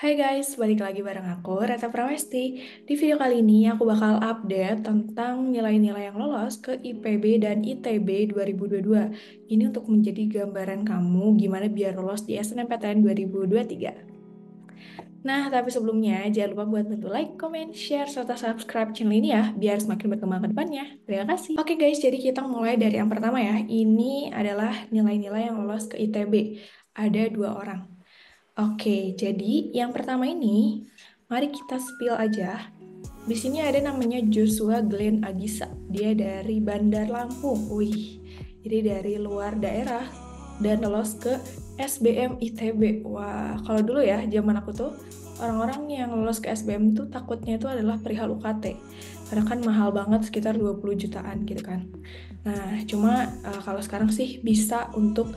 Hai guys, balik lagi bareng aku, Rata Prawesti. Di video kali ini aku bakal update tentang nilai-nilai yang lolos ke IPB dan ITB 2022. Ini untuk menjadi gambaran kamu gimana biar lolos di SNMPTN 2023. Nah, tapi sebelumnya jangan lupa buat bantu like, comment, share, serta subscribe channel ini ya, biar semakin berkembang ke depannya. Terima kasih. Oke guys, jadi kita mulai dari yang pertama ya. Ini adalah nilai-nilai yang lolos ke ITB. Ada 2 orang. Oke, jadi yang pertama ini, mari kita spill aja. Di sini ada namanya Joshua Glenn Agisa. Dia dari Bandar Lampung. Wih, jadi dari luar daerah dan lolos ke SBM ITB. Wah, kalau dulu ya, zaman aku tuh orang-orang yang lolos ke SBM tuh takutnya itu adalah perihal UKT. Karena kan mahal banget, sekitar 20 jutaan gitu kan. Nah, cuma kalau sekarang sih bisa untuk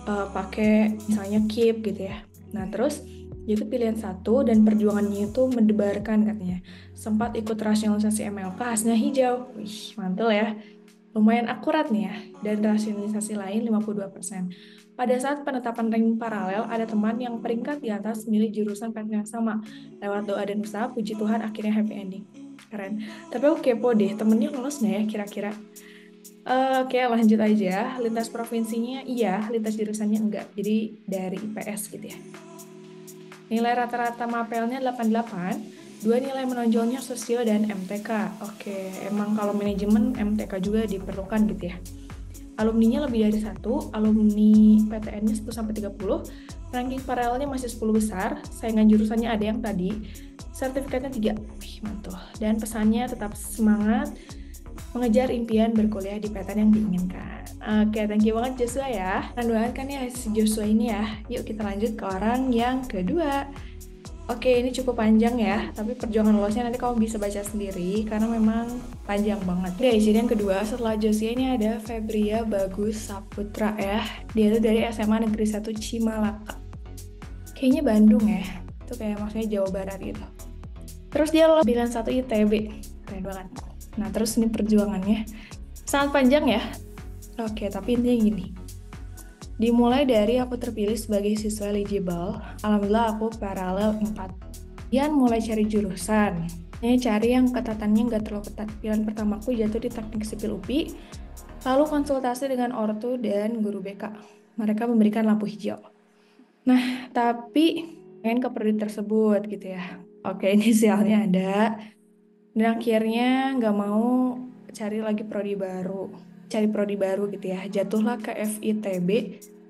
pakai misalnya KIP gitu ya. Nah, terus itu pilihan satu dan perjuangannya itu mendebarkan katanya. Sempat ikut rasionalisasi MLK, hasilnya hijau. Wih, mantul ya. Lumayan akurat nih ya. Dan rasionalisasi lain 52%. Pada saat penetapan ranking paralel, ada teman yang peringkat di atas milih jurusan PTN yang sama. Lewat doa dan usaha, puji Tuhan akhirnya happy ending. Keren. Tapi aku kepo deh, temennya lolos nggak ya kira-kira? Oke, lanjut aja. Lintas provinsinya iya, lintas jurusannya enggak. Jadi dari IPS gitu ya. Nilai rata-rata mapelnya 88, dua nilai menonjolnya sosio dan MTK. Oke, emang kalau manajemen MTK juga diperlukan gitu ya. Alumninya lebih dari 1, alumni PTN-nya 1-30, ranking paralelnya masih 10 besar, saingan jurusannya ada yang tadi, sertifikatnya 3. Wih, mantul. Dan pesannya tetap semangat, mengejar impian berkuliah di PTN yang diinginkan. Oke, thank you banget Joshua ya. Keren banget kan ya si Joshua ini ya. Yuk kita lanjut ke orang yang kedua. Oke, ini cukup panjang ya, tapi perjuangan lolosnya nanti kamu bisa baca sendiri karena memang panjang banget. Oke, jadi yang kedua setelah Joshua ini ada Febria Bagus Saputra ya. Dia itu dari SMA Negeri 1 Cimalaka. Kayaknya Bandung ya. Itu kayak maksudnya Jawa Barat gitu. Terus dia lolos pilihan 1 ITB. Keren banget. Nah, terus ini perjuangannya sangat panjang ya. Oke, tapi intinya gini. Dimulai dari aku terpilih sebagai siswa eligible, alhamdulillah aku paralel 4. Kemudian mulai cari jurusan. Ini cari yang ketatannya nggak terlalu ketat. Pilihan pertamaku jatuh di Teknik Sipil UPI, lalu konsultasi dengan ortu dan guru BK. Mereka memberikan lampu hijau. Nah, tapi pengen ke prodi tersebut gitu ya. Oke, inisialnya ada. Dan akhirnya nggak mau cari lagi cari prodi baru gitu ya. Jatuhlah ke FITB,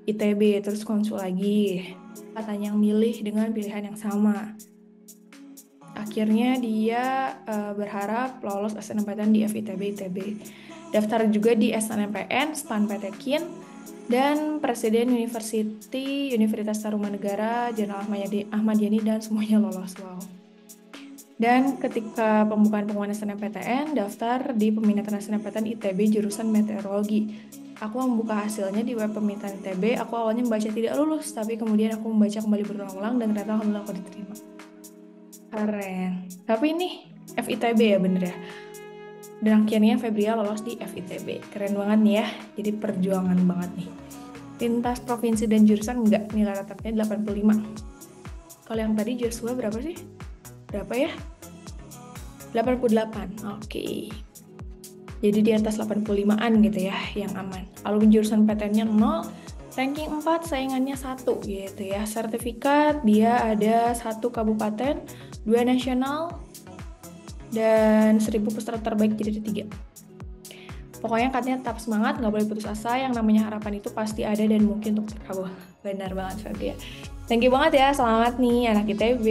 ITB, terus konsul lagi. Katanya yang milih dengan pilihan yang sama. Akhirnya dia berharap lolos SNMPTN di FITB, ITB. Daftar juga di SNMPN, STAN PTKIN, dan Presiden University, Universitas Tarumanegara, Jenderal Ahmad Yani, dan semuanya lolos. Wow. Dan ketika pembukaan pengumuman SNMPTN, daftar di peminatan SNMPTN ITB jurusan meteorologi. Aku membuka hasilnya di web peminatan ITB, aku awalnya membaca tidak lulus, tapi kemudian aku membaca kembali berulang-ulang dan ternyata alhamdulillah aku diterima. Keren. Tapi ini FITB ya bener ya? Dan akhirnya Febria lolos di FITB. Keren banget nih ya, jadi perjuangan banget nih. Lintas provinsi dan jurusan enggak, nilai rata-ratanya 85. Kalau yang tadi Joshua berapa sih? Berapa ya? 88. Oke. Jadi di atas 85-an gitu ya, yang aman. Alumni jurusan PTN-nya 0, ranking 4, saingannya 1 gitu ya. Sertifikat dia ada 1 kabupaten, 2 nasional, dan 1000 peserta terbaik jadi ada 3. Pokoknya katanya tetap semangat, nggak boleh putus asa, yang namanya harapan itu pasti ada dan mungkin untuk terkabul. Benar banget Febria. Thank you banget ya, selamat nih anak ITB.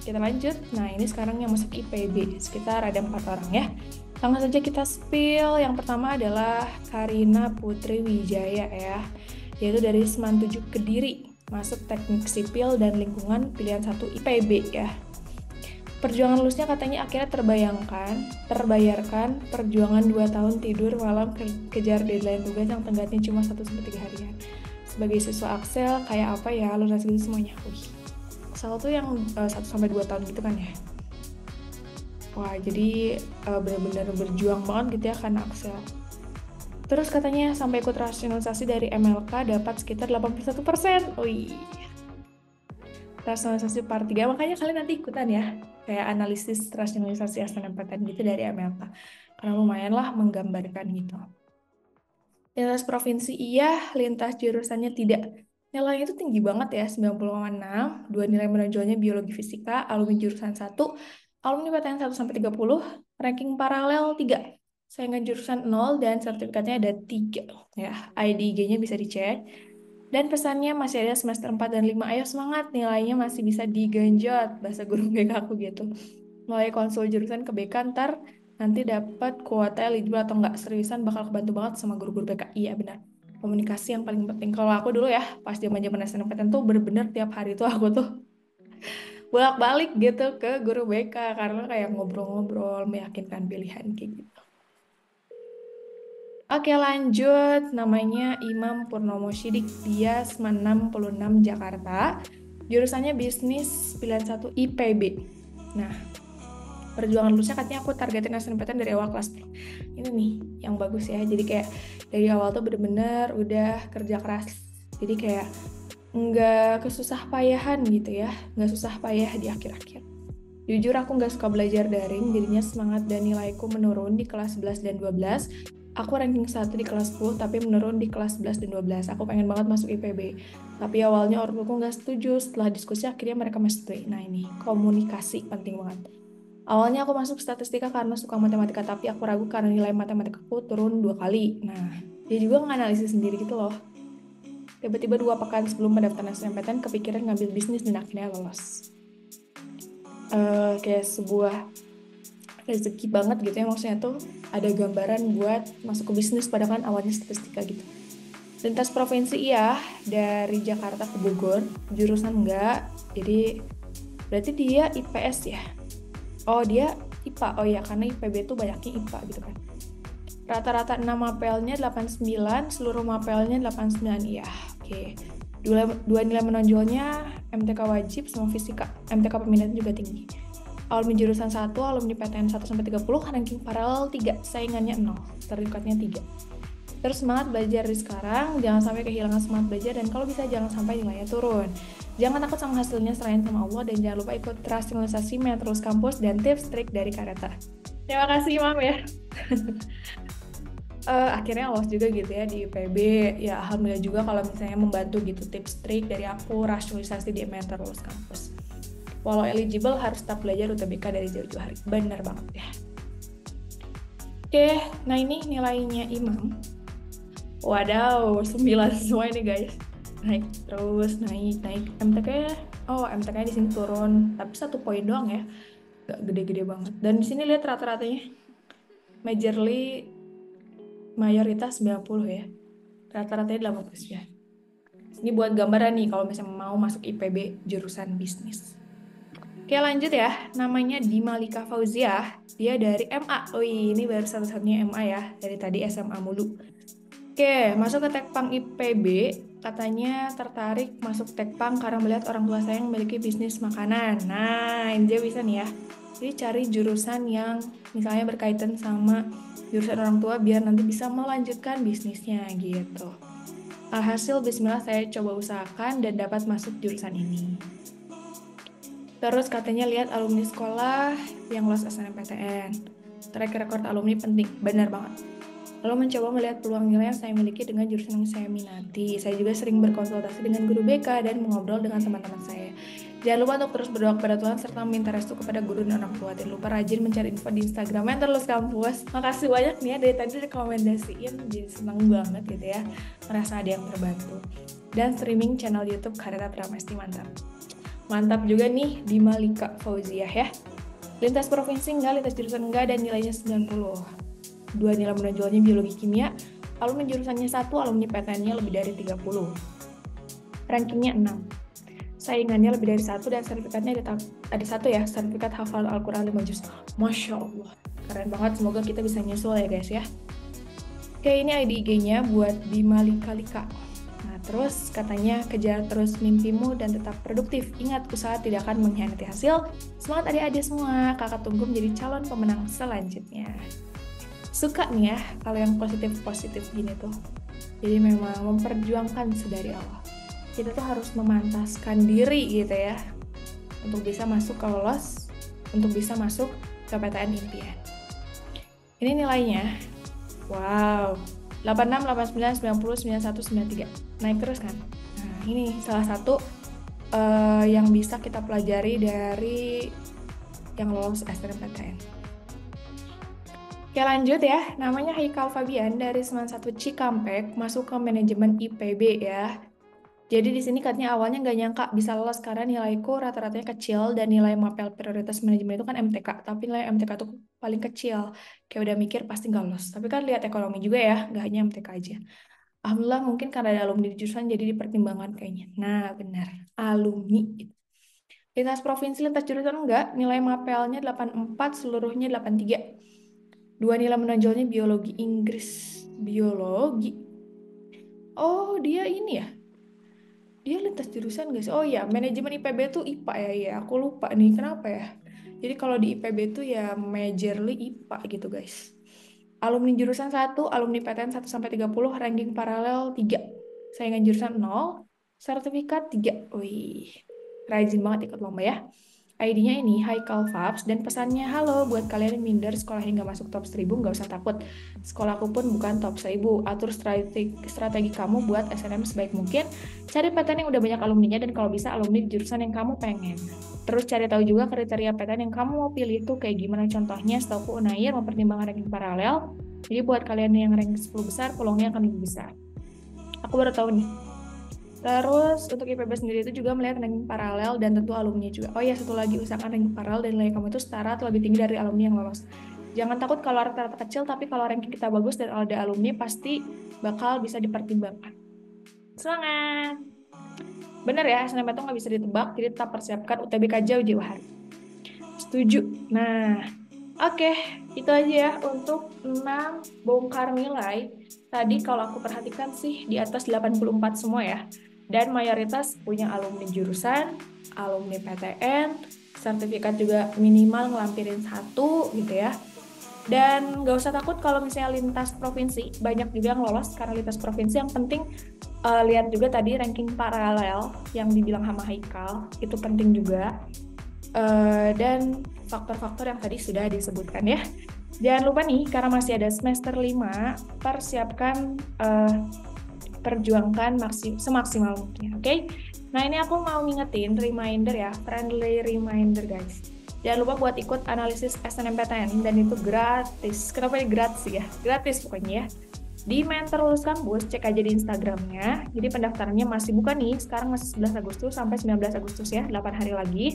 Kita lanjut, nah ini sekarang yang masuk IPB, sekitar ada 4 orang ya. Langsung saja kita spill, yang pertama adalah Karina Putri Wijaya ya. Yaitu dari Seman 7 Kediri, masuk Teknik Sipil dan Lingkungan pilihan 1 IPB ya. Perjuangan lulusnya katanya akhirnya terbayarkan perjuangan 2 tahun tidur malam kejar deadline tugas yang tenggatnya cuma 1-3 harian. Sebagai siswa Axel, kayak apa ya lunas gitu semuanya. Wih, Axel tuh yang 1-2 tahun gitu kan ya. Wah, jadi benar-benar berjuang banget gitu ya karena Axel. Terus katanya sampai ikut rasionalisasi dari MLK dapat sekitar 81%. Wih. rasionalisasi part 3, makanya kalian nanti ikutan ya, kayak analisis rasionalisasi SNMPTN gitu dari MLK, karena lumayan lah menggambarkan gitu. Lintas provinsi iya, lintas jurusannya tidak. Nilainya itu tinggi banget ya, 90,6, dua nilai menonjolnya biologi fisika, alumni jurusan 1, alumni PTN 1-30, ranking paralel 3, saingan jurusan 0, dan sertifikatnya ada 3. Ya, IDG-nya bisa dicek. Dan pesannya masih ada semester 4 dan 5, ayo semangat, nilainya masih bisa digenjot, bahasa guru BK aku gitu. Mulai konsul jurusan ke BK, ntar nanti dapat kuota eligible atau enggak. Seriusan bakal kebantu banget sama guru-guru BK. Iya benar. Komunikasi yang paling penting. Kalau aku dulu ya, pas zaman-zaman SNMPTN tuh bener-bener tiap hari tuh aku tuh bolak-balik gitu ke guru BK karena kayak ngobrol-ngobrol, meyakinkan pilihan kayak gitu. Oke lanjut, namanya Imam Purnomo Shidik, dia 66 Jakarta, jurusannya bisnis pilihan 1 IPB. Nah, perjuangan lulusnya katanya aku targetin SNMPTN dari awal kelas. Ini nih yang bagus ya, jadi kayak dari awal tuh bener-bener udah kerja keras, jadi kayak nggak kesusah payahan gitu ya, nggak susah payah di akhir-akhir. Jujur aku nggak suka belajar daring, jadinya semangat dan nilaiku menurun di kelas 11 dan 12. Aku ranking 1 di kelas 10, tapi menurun di kelas 11 dan 12. Aku pengen banget masuk IPB. Tapi awalnya orang tuaku nggak setuju, setelah diskusi akhirnya mereka menyetujui. Nah ini, komunikasi penting banget. Awalnya aku masuk statistika karena suka matematika, tapi aku ragu karena nilai matematikaku turun 2 kali. Nah, dia juga nganalisis sendiri gitu loh. Tiba-tiba 2 pekan sebelum pendaftaran SNMPTN, kepikiran ngambil bisnis dan akhirnya lolos. Kayak sebuah rezeki banget gitu ya, maksudnya tuh ada gambaran buat masuk ke bisnis padahal kan awalnya statistika gitu. Lintas provinsi iya, dari Jakarta ke Bogor, jurusan enggak, jadi berarti dia IPS ya. Oh dia IPA, oh ya karena IPB tuh banyaknya IPA gitu kan. Rata-rata 6 mapelnya 89, seluruh mapelnya 89 iya, oke. Dua nilai menonjolnya MTK wajib sama fisika, MTK peminatan juga tinggi. Alumni jurusan 1, alumni PTN 1-30, ranking paralel 3, saingannya 0, sertifikatnya 3. Terus semangat belajar di sekarang, jangan sampai kehilangan semangat belajar, dan kalau bisa jangan sampai nilainya turun. Jangan takut sama hasilnya, serahin sama Allah, dan jangan lupa ikut rasionalisasi Metrolus Kampus dan tips trik dari Kareta. Terima kasih Mam ya. Akhirnya lolos juga gitu ya di IPB. Ya alhamdulillah juga kalau misalnya membantu gitu tips trik dari aku, rasionalisasi di Metrolus Kampus. Walau eligible harus tetap belajar UTBK dari jauh-jauh hari. Bener banget ya. Oke, nah ini nilainya Imam. Wadaw, 9 semua ini guys. Naik terus, naik. MTK, MTK di sini turun, tapi 1 poin doang ya. Gak gede-gede banget. Dan di sini lihat rata-ratanya. Majorly mayoritas 90 ya. Rata-ratanya 80 ya. Ini buat gambaran nih kalau misalnya mau masuk IPB jurusan bisnis. Oke lanjut ya, namanya Dimalika Fauziah, dia dari MA. Wih, ini baru satu-satunya MA ya, dari tadi SMA mulu. Oke, masuk ke Tekpang IPB, katanya tertarik masuk Tekpang karena melihat orang tua saya yang memiliki bisnis makanan. Nah, ini dia bisa nih ya. Jadi cari jurusan yang misalnya berkaitan sama jurusan orang tua biar nanti bisa melanjutkan bisnisnya gitu. Alhasil bismillah saya coba usahakan dan dapat masuk jurusan ini. Terus katanya lihat alumni sekolah yang lolos SNMPTN. Track record alumni penting, benar banget. Lalu mencoba melihat peluang nilai yang saya miliki dengan jurusan yang saya minati. Saya juga sering berkonsultasi dengan guru BK dan mengobrol dengan teman-teman saya. Jangan lupa untuk terus berdoa kepada Tuhan serta minta restu kepada guru dan orang tua. Dan lupa rajin mencari info di Instagram Metrolus Kampus. Makasih banyak nih ya, dari tadi rekomendasiin, jadi senang banget gitu ya. Merasa ada yang terbantu. Dan streaming channel YouTube Kareta Pramesti, mantap. Mantap juga nih di Malika Fauziah ya. Lintas provinsi enggak, lintas jurusan enggak, dan nilainya 90. 2 nilai menonjolnya biologi kimia, alumni jurusannya 1, alumni PTN-nya lebih dari 30. Rankingnya 6. Saingannya lebih dari 1 dan sertifikatnya ada 1 ya, sertifikat hafal Al-Quran 5 juz. Masya Allah, keren banget, semoga kita bisa nyusul ya guys ya. Oke, ini IDG-nya buat di Malika Lika. Nah, terus katanya kejar terus mimpimu dan tetap produktif. Ingat, usaha tidak akan mengkhianati hasil. Semangat adik-adik semua, kakak tunggu menjadi calon pemenang selanjutnya. Suka nih ya, kalau yang positif-positif gini tuh. Jadi memang memperjuangkan sedari awal. Kita tuh harus memantaskan diri gitu ya. untuk bisa masuk ke lolos, untuk bisa masuk ke PTN impian. Ini nilainya, wow, 86, 89, 90, 91, 93. Naik terus kan? Nah, ini salah satu yang bisa kita pelajari dari yang lolos SNMPTN. Oke lanjut ya, namanya Haikal Fabian dari 91 Cikampek, masuk ke manajemen IPB ya. Jadi di sini katanya awalnya nggak nyangka bisa lolos karena nilaiku rata-ratanya kecil dan nilai mapel prioritas manajemen itu kan MTK, tapi nilai MTK tuh paling kecil. Kayak udah mikir pasti nggak lolos. Tapi kan lihat ekonomi juga ya, nggak hanya MTK aja. Alhamdulillah mungkin karena ada alumni di jurusan jadi dipertimbangkan kayaknya. Nah benar, alumni. Lintas provinsi, lintas jurusan enggak, nilai mapelnya 84, seluruhnya 83. Dua nilai menonjolnya biologi Inggris. Biologi. Oh, dia ini ya. Dia lintas jurusan guys. Oh ya, manajemen IPB tuh IPA ya. Ya, aku lupa nih kenapa ya. Jadi kalau di IPB tuh ya majorly IPA gitu guys. Alumni jurusan 1, alumni PTN 1 sampai 30, ranking paralel 3. Saingan jurusan 0, sertifikat 3. Wih. Rajin banget ikut lomba ya. ID-nya ini Haikal Fabs dan pesannya halo buat kalian yang minder sekolah yang nggak masuk top 1000 nggak usah takut. Sekolahku pun bukan top 1000. Atur strategi kamu buat SNM sebaik mungkin. Cari PTN yang udah banyak alumninya dan kalau bisa alumni di jurusan yang kamu pengen. Terus cari tahu juga kriteria PTN yang kamu mau pilih itu kayak gimana contohnya. Setahu Unair mempertimbangkan ranking paralel. Jadi buat kalian yang ranking 10 besar peluangnya akan lebih besar. Aku baru tahu nih. Terus untuk IPB sendiri itu juga melihat ranking paralel dan tentu alumni juga. Oh ya, satu lagi usahakan ranking paralel dan nilai kamu itu setara atau lebih tinggi dari alumni yang lolos. Jangan takut kalau rata-rata kecil, tapi kalau ranking kita bagus dan ada alumni pasti bakal bisa dipertimbangkan. Semangat! Bener ya, SNM itu nggak bisa ditebak, jadi tetap persiapkan UTBK jauh-jauh hari. Setuju. Nah, oke, itu aja ya untuk 6 bongkar nilai. Tadi kalau aku perhatikan sih di atas 84 semua ya. Dan mayoritas punya alumni jurusan, alumni PTN, sertifikat juga minimal ngelampirin 1 gitu ya. Dan nggak usah takut kalau misalnya lintas provinsi, banyak juga yang lolos karena lintas provinsi. Yang penting lihat juga tadi ranking paralel yang dibilang sama Haikal, itu penting juga. Dan faktor-faktor yang tadi sudah disebutkan ya. Jangan lupa nih, karena masih ada semester 5, persiapkan, perjuangkan semaksimal mungkin, oke? Nah, ini aku mau ngingetin reminder ya, friendly reminder guys. Jangan lupa buat ikut analisis SNMPTN, dan itu gratis. Kenapa ini gratis ya? Gratis pokoknya ya. Di Mentor Lulus Kampus, cek aja di Instagramnya. Jadi pendaftarannya masih buka nih, sekarang masih 11 Agustus sampai 19 Agustus ya, 8 hari lagi.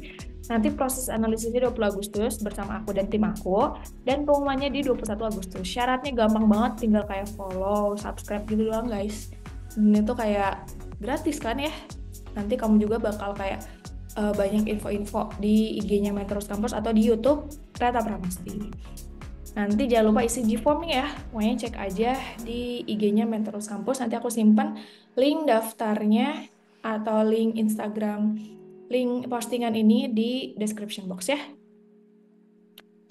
Nanti proses analisisnya 20 Agustus bersama aku dan tim aku. Dan pengumumannya di 21 Agustus. Syaratnya gampang banget, tinggal kayak follow, subscribe gitu doang guys. Dan itu kayak gratis kan ya. Nanti kamu juga bakal kayak banyak info-info di IG-nya Mentor Lulus Kampus atau di YouTube Rata Pramesti. Nanti jangan lupa isi G-form-nya ya. Pokoknya cek aja di IG-nya Mentor Lulus Kampus. Nanti aku simpan link daftarnya atau link Instagram, link postingan ini di description box ya.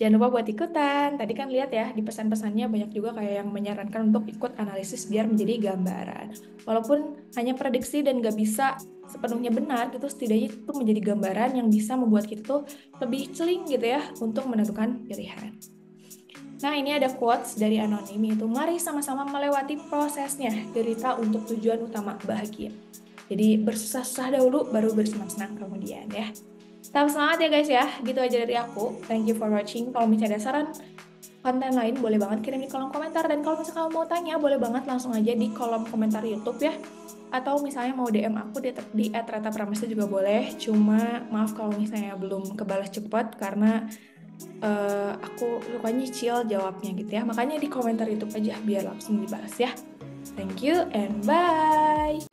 Jangan lupa buat ikutan. Tadi kan lihat ya, di pesan-pesannya banyak juga kayak yang menyarankan untuk ikut analisis biar menjadi gambaran. Walaupun hanya prediksi dan nggak bisa sepenuhnya benar, gitu setidaknya itu menjadi gambaran yang bisa membuat kita tuh lebih celing gitu ya untuk menentukan pilihan. Nah, ini ada quotes dari Anonim, itu mari sama-sama melewati prosesnya, derita untuk tujuan utama bahagia. Jadi bersusah-susah dahulu, baru bersenang-senang kemudian ya. Tetap semangat ya guys ya, gitu aja dari aku. Thank you for watching. Kalau misalnya ada saran konten lain, boleh banget kirim di kolom komentar. Dan kalau misalnya kamu mau tanya, boleh banget langsung aja di kolom komentar YouTube ya. Atau misalnya mau DM aku di @ratapramesti juga boleh. Cuma maaf kalau misalnya belum kebalas cepat karena aku suka nyicil jawabnya gitu ya. Makanya di komentar YouTube aja biar langsung dibalas ya. Thank you and bye.